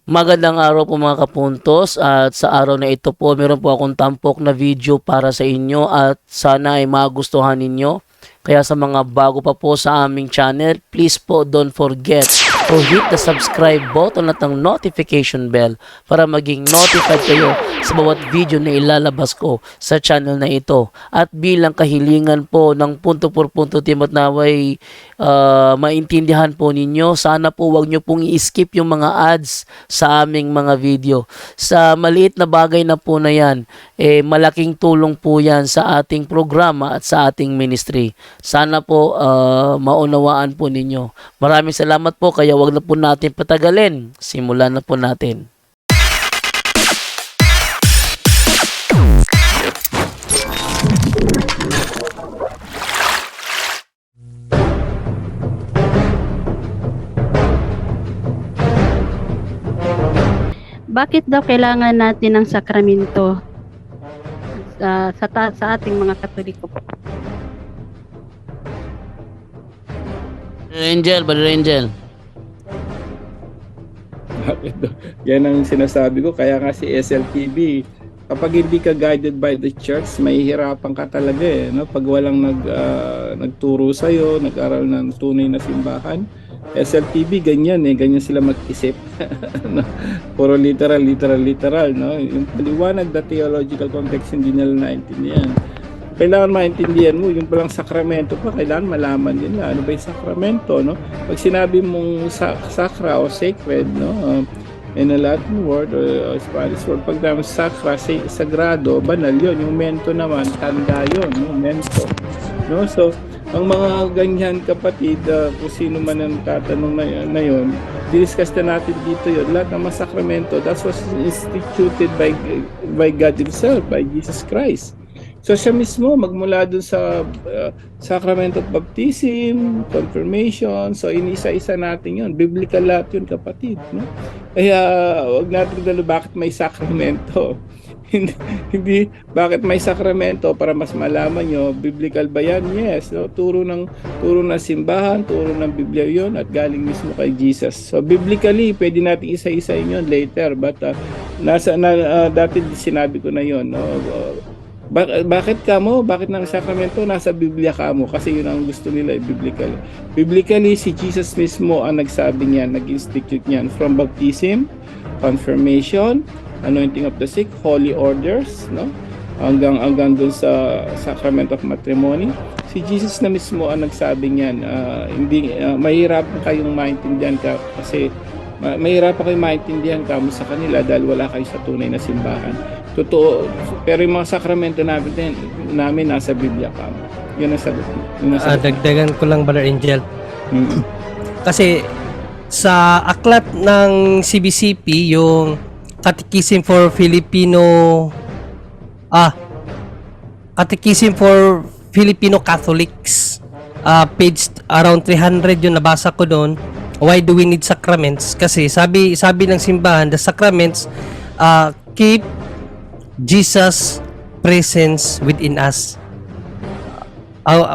Magandang araw po mga kapuntos, at sa araw na ito po meron po akong tampok na video para sa inyo at sana ay magustuhan ninyo. Kaya sa mga bago pa po sa aming channel, please po don't forget to hit the subscribe button at ang notification bell para maging notified kayo sa bawat video na ilalabas ko sa channel na ito. At bilang kahilingan po ng punto por punto team at naway maintindihan po ninyo, sana po wag nyo pong i-skip yung mga ads sa aming mga video. Sa maliit na bagay na po na yan, malaking tulong po yan sa ating programa at sa ating ministry. Sana po maunawaan po ninyo. Maraming salamat po, kaya wag na po natin patagalin. Simulan na po natin. Bakit daw kailangan natin ng sakramento sa ating mga Katoliko po? Brother Angel. Bakit daw? Yan ang sinasabi ko. Kaya nga si SLTV, kapag hindi ka guided by the church, mahihirapan ka talaga eh. No? Pag walang nagturo sa'yo, nag-aral ng tunay na simbahan, SLTV, ganyan eh. Ganyan sila mag-isip. No? Puro literal. No? Yung paliwanag na theological context, hindi nila naintindihan. Kailangan maintindihan mo, yung palang sakramento pa, kailangan malaman nila ano ba yung sakramento, no? Pag sinabi mong sakra o sacred, no? In a Latin word or Spanish word, pag naman sakra, sagrado, banal yun. Yung mento naman, tanda yun, no? Mento. No? So, ang mga ganyan kapatid, kung sino man ang tatanong na yun, discuss na natin dito yun. Lahat ng mga sakramento, that was instituted by God Himself, by Jesus Christ. So siya mismo magmula dun sa sacrament of baptism, confirmation, so inisa-isa natin yun. Biblical lahat yun kapatid. No? Kaya huwag natin dalo bakit may sakramento. hindi bakit may sakramento para mas malaman nyo, biblical ba yan? Yes. No? Turo ng simbahan, turo ng Biblia yun at galing mismo kay Jesus. So biblically, pwede natin isa-isa yun later. But dati sinabi ko na yun. No? Bakit ng sakramento nasa Biblia ka mo? Kasi yun ang gusto nila biblically. Biblically, si Jesus mismo ang nagsabi niyan, nag-institute niyan from baptism, confirmation, anointing of the sick, holy orders, no? Hanggang dun sa sacrament of matrimony. Si Jesus na mismo ang nagsabi niyan, mahirap kayong maintindihan ka kasi mahirap kayong maintindihan ka mo sa kanila dahil wala kayo sa tunay na simbahan. Totoo, pero yung mga sakramento namin nasa Biblia ka. Yun ang sagot. Dagdagan ko lang, Brother Angel. Kasi sa aklat ng CBCP, yung Catechism for Filipino Catholics, page around 300 yung nabasa ko doon. Why do we need sacraments? Kasi sabi ng simbahan, the sacraments keep Jesus presence within us.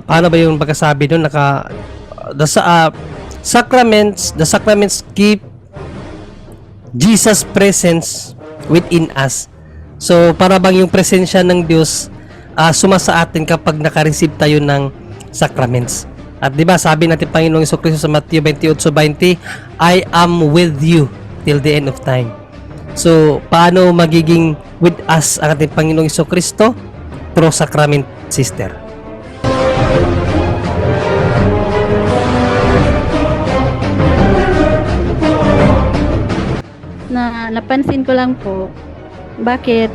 Paano ba yung pagkasabi doon? The sacraments keep Jesus presence within us. So para bang yung presensya ng Diyos sumasa atin kapag naka-receive tayo ng sacraments. At 'di ba sabi natin Panginoong Jesucristo sa Mateo 28:20, I am with you till the end of time. So, paano magiging with us ang ating Panginoong Jesucristo? Through sacrament, sister. Napansin ko lang po, bakit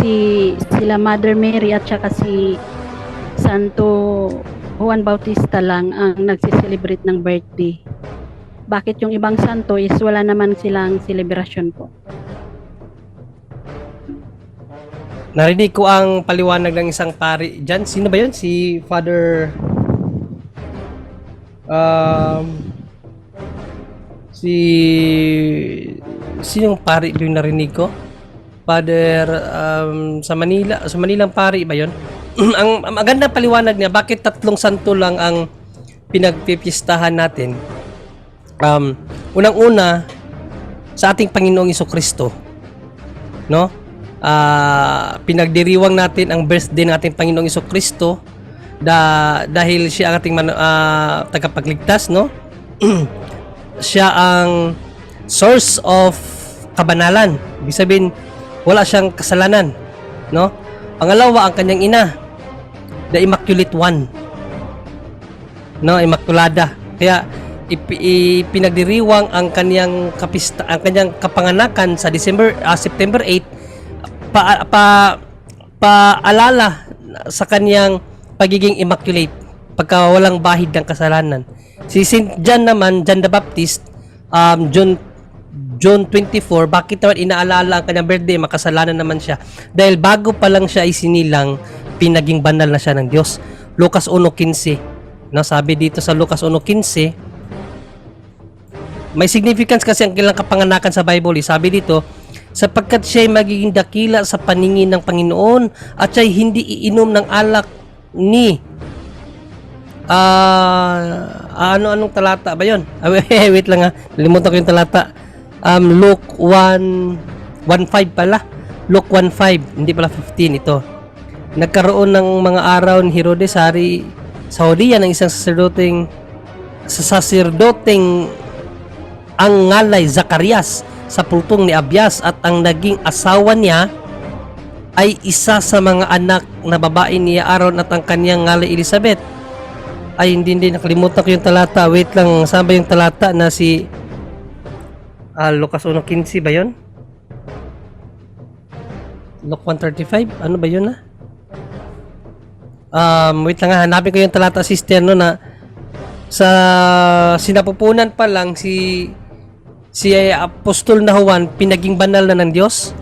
sila Mother Mary at saka si Santo Juan Bautista lang ang nagsiselebrate ng birthday? Bakit yung ibang santo is wala naman silang celebration po? Narinig ko ang paliwanag ng isang pari dyan. Sino ba yun? Si Father... Sinong pari yung narinig ko? Father... sa Manilang pari ba yun? Ang magandang paliwanag niya, bakit tatlong santo lang ang pinagpipistahan natin? Unang-una, sa ating Panginoong Jesucristo. No? Pinagdiriwang natin ang birthday ng ating Panginoong Jesucristo dahil siya ang ating tagapagligtas, no? Siya ang source of kabanalan. Ibig sabihin, wala siyang kasalanan, no? Pangalawa, ang kanyang ina, the Immaculate One, no? Immaculada. Kaya ipinagdiriwang ang kanyang kapanganakan sa September 8 paalala sa kanyang pagiging immaculate, pagka walang bahid ng kasalanan. Si Saint John naman, John the Baptist, John 24, bakit naman inaalala ang kanyang birthday? Makasalanan naman siya. Dahil bago pa lang siya isinilang, pinaging banal na siya ng Diyos. Lucas 1:15. No, sabi dito sa Lucas 1:15, may significance kasi ang kailang kapanganakan sa Bible. Sabi dito, sapagkat siya'y magiging dakila sa paningin ng Panginoon at siya'y hindi iinom ng alak ni anong talata ba yun? Wait lang ha, nalimutan ko yung talata. Luke 1:15 pala. Luke 1:5, hindi pala 15 ito. Nagkaroon ng mga araw ni Herodes, hari sa Judea, ng isang saserdoteng ang ngalay Zacarias sa pulpong ni Abias, at ang naging asawa niya ay isa sa mga anak na babae ni Aaron, at ang kanyang ngalay Elizabeth. Ay hindi, nakalimutan ko yung talata. Wait lang, saan ba yung talata na si Lucas 1:15 ba yun? Luke 1:35? Ano ba yun na? Wait lang, hanapin ko yung talata, sister, no, na sa sinapupunan pa lang si Apostol na Juan, pinaging banal na ng Diyos.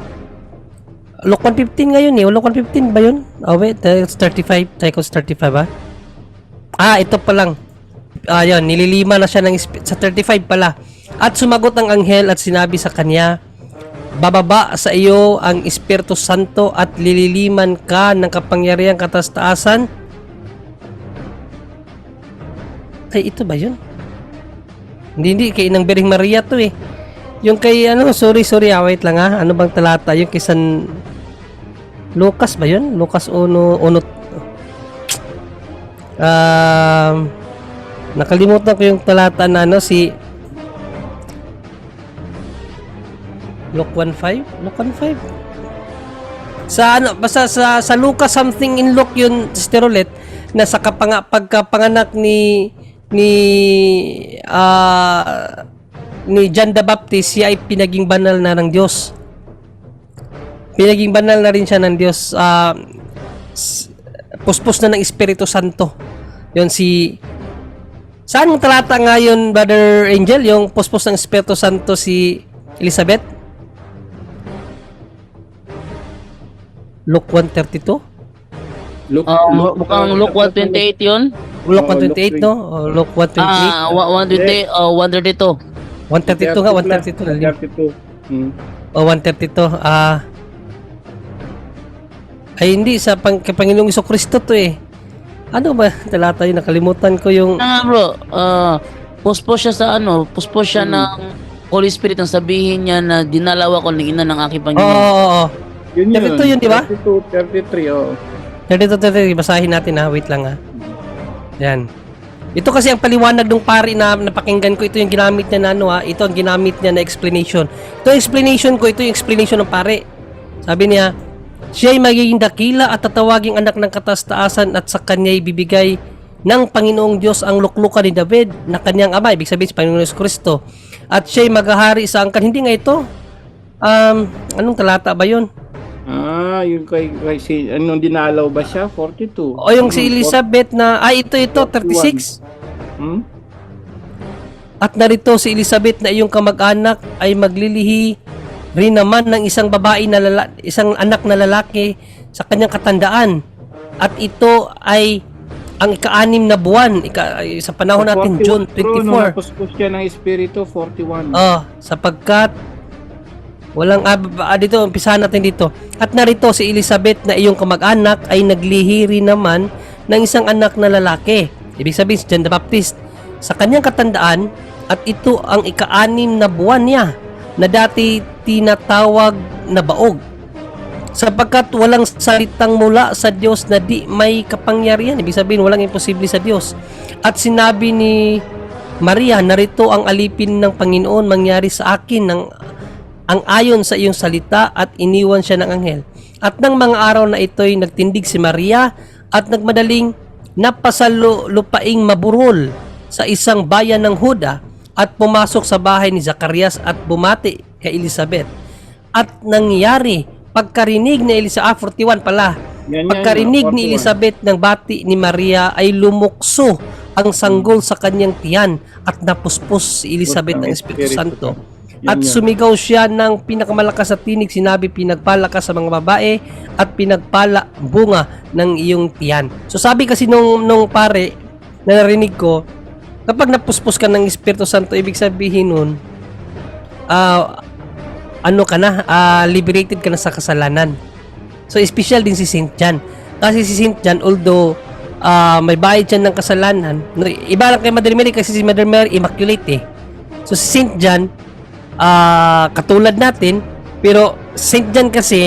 Luke 1:15 ngayon eh. Luke 1:15 ba yun? Oh wait, it's 35. Tayo ko 35 ba? Ito pa lang. Yun, nililima na siya sa 35 pala. At sumagot ang anghel at sinabi sa kanya, bababa sa iyo ang Espiritu Santo at lililiman ka ng kapangyarihang katastaasan. Ay, ito ba yun? Hindi, kay Inang Birhing Maria to eh. Yung kay, sorry, wait lang ha. Ano bang talata? Yung kay San Lucas ba yun? Lucas 1. Nakalimutan ko yung talata na si Luke 1:5? Luke 1:5? Basta sa Lucas something in Luke yun, Sister Rolet, na sa pagkapanganak ni John the Baptist, siya ay pinaging banal na ng Diyos. Pinaging banal na rin siya ng Diyos. Puspos na ng Espiritu Santo. Yun saan ang talata nga yun, Brother Angel? Yung puspos ng Espiritu Santo si Elizabeth? Luke 1:32? Mukhang Luke 1:28 yun. Luke 1:28, no? Luke 1:28? 132. 1:32 nga, 1:32. 1:32. 1:32. Ay hindi, sa Panginoong Jesucristo to eh. Ano ba talata yun? Nakalimutan ko yung... Bro, puspos siya sa puspos siya ng Holy Spirit, ang sabihin niya na dinalaw ako ng ina ng aking Panginoon. Oo. Yun 32 yun, di ba? 32, 33, oh. 32, basahin natin ha. Wait lang ha. Yan. Ito kasi ang paliwanag ng pari na napakinggan ko. Ito yung ginamit niya na ito ang ginamit niya na explanation. Ito yung explanation ko. Ito yung explanation ng pari. Sabi niya, siya ay magiging dakila at tatawaging anak ng katastaasan, at sa kanya ibibigay ng Panginoong Diyos ang luklukan ni David na kanyang ama. Ibig sabihin sa Panginoong Jesucristo. At siya ay maghahari sa angkan. Hindi nga ito. Anong talata ba yun? Yung kay anong dinalaw ba siya? 42. O yung si Elizabeth na, ito, 36. At narito si Elizabeth na iyong kamag-anak ay maglilihi rin naman ng isang isang anak na lalaki sa kanyang katandaan. At ito ay ang ika-6 na buwan sa panahon natin, June 24. Puspos siya ng Espiritu, 41. Sapagkat walang dito, umpisahan natin dito. At narito si Elizabeth na iyong kamag-anak ay naglihi rin naman ng isang anak na lalaki. Ibig sabihin si John the Baptist sa kanyang katandaan, at ito ang ika-6 na buwan niya. na dati tinatawag na baog, sapagkat walang salitang mula sa Diyos na di may kapangyarihan. Ibig sabihin, walang imposible sa Diyos. At sinabi ni Maria, narito ang alipin ng Panginoon, mangyari sa akin ang ayon sa iyong salita, at iniwan siya ng anghel. At ng mga araw na ito'y nagtindig si Maria at nagmadaling napasalupaing maburol sa isang bayan ng Huda at pumasok sa bahay ni Zacarias at bumati kay Elizabeth. At nangyari, pagkarinig ni Elizabeth, 41 pala, pagkarinig ni Elizabeth ng bati ni Maria ay lumukso ang sanggol sa kanyang tiyan at napuspos si Elizabeth ng Espiritu Santo. At sumigaw siya ng pinakamalakas sa tinig, sinabi, pinagpala ka sa mga babae at pinagpala bunga ng iyong tiyan. So sabi kasi nung pare na narinig ko, kapag napuspos ka ng Espiritu Santo, ibig sabihin nun, liberated ka na sa kasalanan. So special din si Saint John. Kasi si Saint John, although may bayad siya ng kasalanan, iba lang kay Mother Mary kasi si Mother Mary immaculate eh. So si Saint John, katulad natin, pero Saint John kasi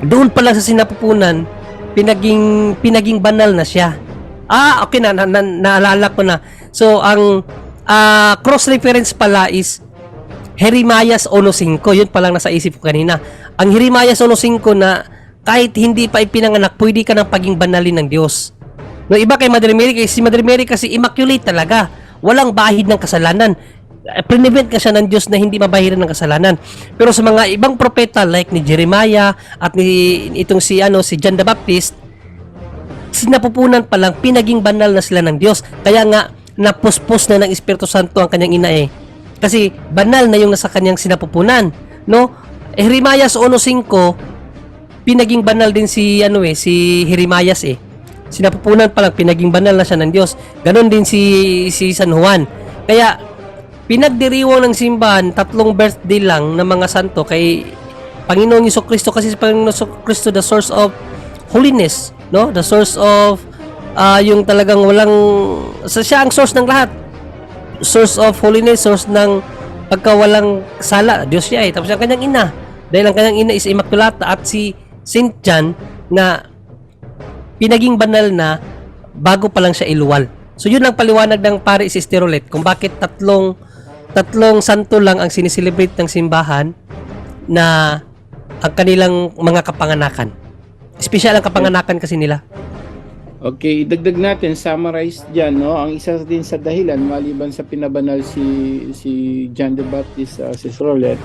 doon pala sa sinapupunan pinaging banal na siya. Okay na, naalala ko na. So ang cross reference pala is Jeremias 1:5. Yun pa lang nasa isip ko kanina. Ang Jeremias 1:5 na kahit hindi pa ipinanganak, pwede ka nang paging banalin ng Diyos. No, iba kay Mother Mary, kasi si Mother Mary kasi immaculate talaga. Walang bahid ng kasalanan. Prevent ka siya ng Diyos na hindi mabahiran ng kasalanan. Pero sa mga ibang propeta like ni Jeremiah at ni itong si John the Baptist, sinapupunan pa lang pinaging banal na sila ng Diyos. Kaya nga napuspos na ng Espiritu Santo ang kanyang ina eh. Kasi banal na yung nasa kanyang sinapupunan, no? Jeremiah 1:5 pinaging banal din si Jeremiah eh. Sinapupunan pa lang pinaging banal na siya ng Diyos. Ganon din si San Juan. Kaya pinagdiriwang ng simbahan 3 birthday lang ng mga santo kay Panginoong Jesucristo, kasi si Panginoong Jesucristo the source of holiness, no? The source of yung talagang siya ang source ng lahat. Source of holiness, source ng pagkawalang sala. Diyos siya eh. Tapos ang kanyang ina, dahil ang kanyang ina is Immaculata, at si Saint John na pinaging banal na bago pa lang siya iluwal. So yun ang paliwanag ng pare Sister Rolet kung bakit tatlong santo lang ang sineselebrate ng simbahan na ang kanilang mga kapanganakan. Espesyal ang kapanganakan kasi nila. Okay, idagdag natin, summarize dyan, no? Ang isa din sa dahilan, maliban sa pinabanal si John the Baptist, Sister Rolet,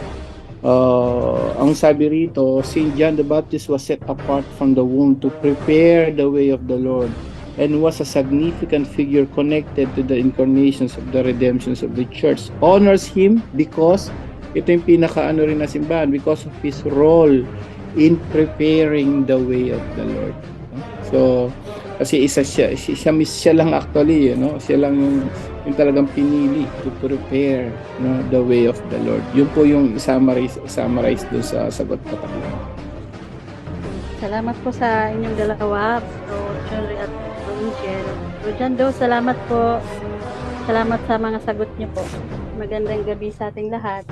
ang sabi rito, Saint John the Baptist was set apart from the womb to prepare the way of the Lord, and was a significant figure connected to the incarnations of the redemptions of the church. Honors him because ito yung pinaka rin na simbahan, because of his role in preparing the way of the Lord. So kasi siya lang actually, siya lang yung talagang pinili to prepare, the way of the Lord. Yun po yung summarize doon sa sagot ko kanina. Salamat po sa inyong dalawa, Bro John at Bro Michel. Bro John Do, salamat po. Salamat sa mga sagot niyo po. Magandang gabi sa ating lahat.